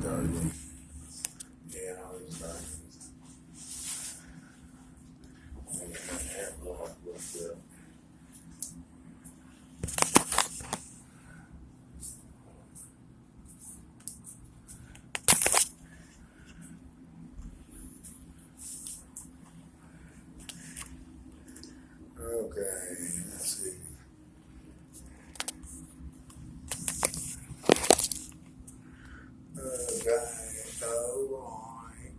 dark. Yeah, I was dark. Making my hair blow up real good. Okay, let's see. Okay, alright.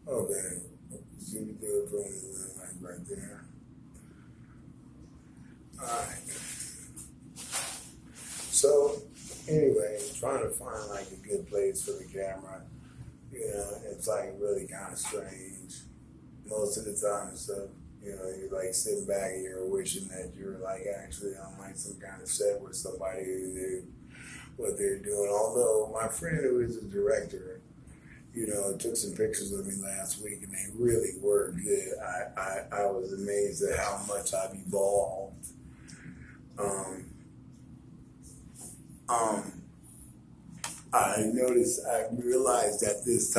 Okay, see we do it from like right there. Alright. So, anyway, trying to find like a good place for the camera. You know, it's like really kind of strange. Most of the time and stuff, you know, you're like sitting back and you're wishing that you're like actually on like some kind of set with somebody who knew what they're doing. Although my friend who is a director, you know, took some pictures of me last week and they really were good. I was amazed at how much I've evolved. I realized at this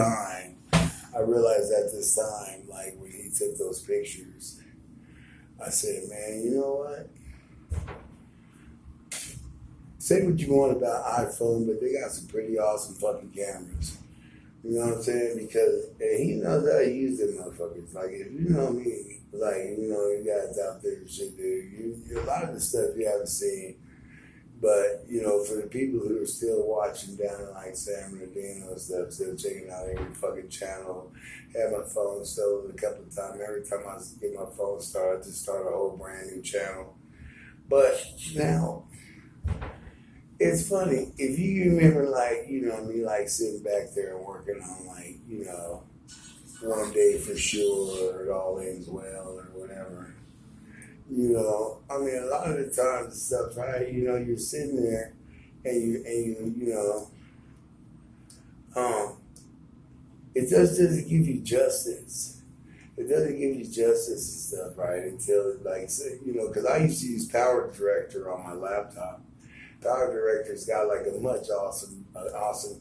time, like when he took those pictures, I said, man, you know what? Say what you want about iPhone, but they got some pretty awesome fucking cameras. You know what I'm saying? Because and he knows how to use them motherfuckers. Like, if you know me, like, you know, you guys out there and shit, dude, a lot of the stuff you haven't seen. But, you know, for the people who are still watching down in like San Bernardino and stuff, still checking out every fucking channel, had my phone stolen a couple of times. Every time I get my phone started, I just start a whole brand new channel. But now, it's funny, if you remember like, you know, me like sitting back there and working on like, you know, One Day for Sure, or It All Ends Well, or whatever. You know, I mean, a lot of the times and stuff, right? You know, you're sitting there and you know, it just doesn't give you justice. It doesn't give you justice and stuff, right? Until it like, you know, because I used to use Power Director on my laptop. Power Director's got like a much awesome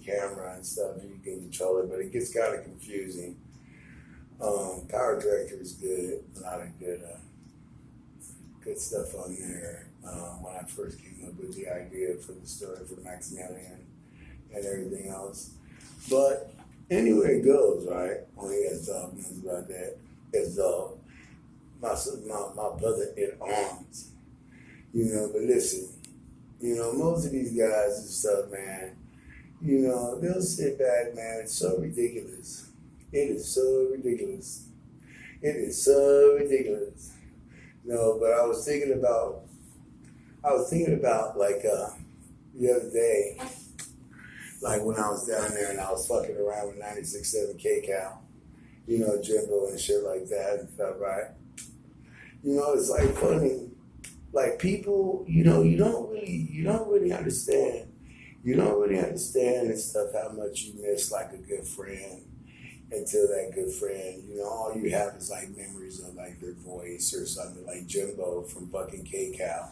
camera and stuff. You can control it, but it gets kind of confusing. Power Director is good. A lot of good stuff on there. When I first came up with the idea for the story for Maximilian and everything else. But anywhere it goes, right? Only has knows about that. It's my brother in arms. You know, but listen, you know, most of these guys and stuff, man, you know, they'll sit back, man. It's so ridiculous. It is so ridiculous. It is so ridiculous. No, but I was thinking about like the other day, like when I was down there and I was fucking around with 96.7 KCal, you know, Jimbo and shit like that and stuff, right? You know, it's like funny. Like people, you know, you don't really understand. You don't really understand and stuff how much you miss like a good friend until that good friend, you know, all you have is like memories of like their voice or something like Jimbo from fucking KCal.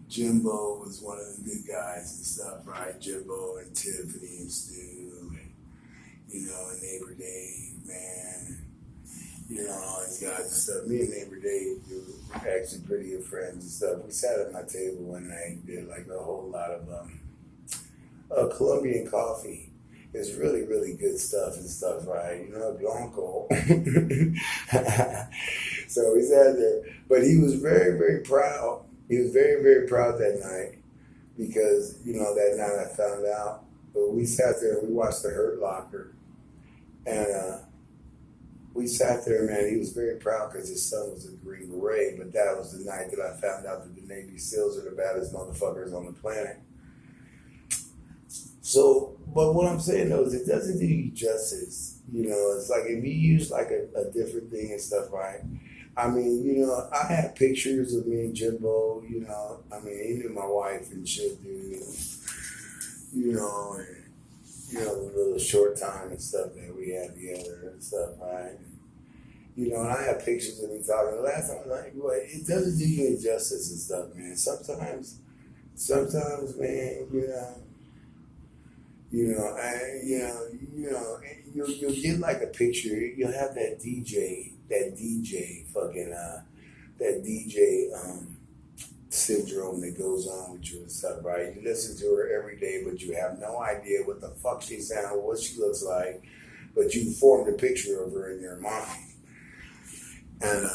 Jimbo was one of the good guys and stuff, right? Jimbo and Tiffany and Stu and, you know, and Neighbor Dave, man. You know, all these guys and stuff. Me and Neighbor Dave were actually pretty good friends and stuff. We sat at my table one night and did like a whole lot of Colombian coffee. It's really, really good stuff and stuff, right? You know, Blanco. So we sat there. But he was very, very proud. He was very, very proud that night because, you know, that night I found out. But we sat there and we watched The Hurt Locker. And we sat there, man. He was very proud because his son was a Green Beret. But that was the night that I found out that the Navy SEALs are the baddest motherfuckers on the planet. So, but what I'm saying though is it doesn't do you justice. You know, it's like if you use like a different thing and stuff, right? I mean, you know, I had pictures of me and Jimbo, you know, I mean, even my wife and shit, dude, you know, and, you know, the little short time and stuff that we had together and stuff, right? You know, and I have pictures of me talking. The last time, like, boy, it doesn't do you injustice and stuff, man. Sometimes, man, you'll get like a picture. You'll have that DJ, fucking, that DJ syndrome that goes on with you and stuff, right? You listen to her every day, but you have no idea what the fuck she sounds, what she looks like, but you formed a picture of her in your mind. And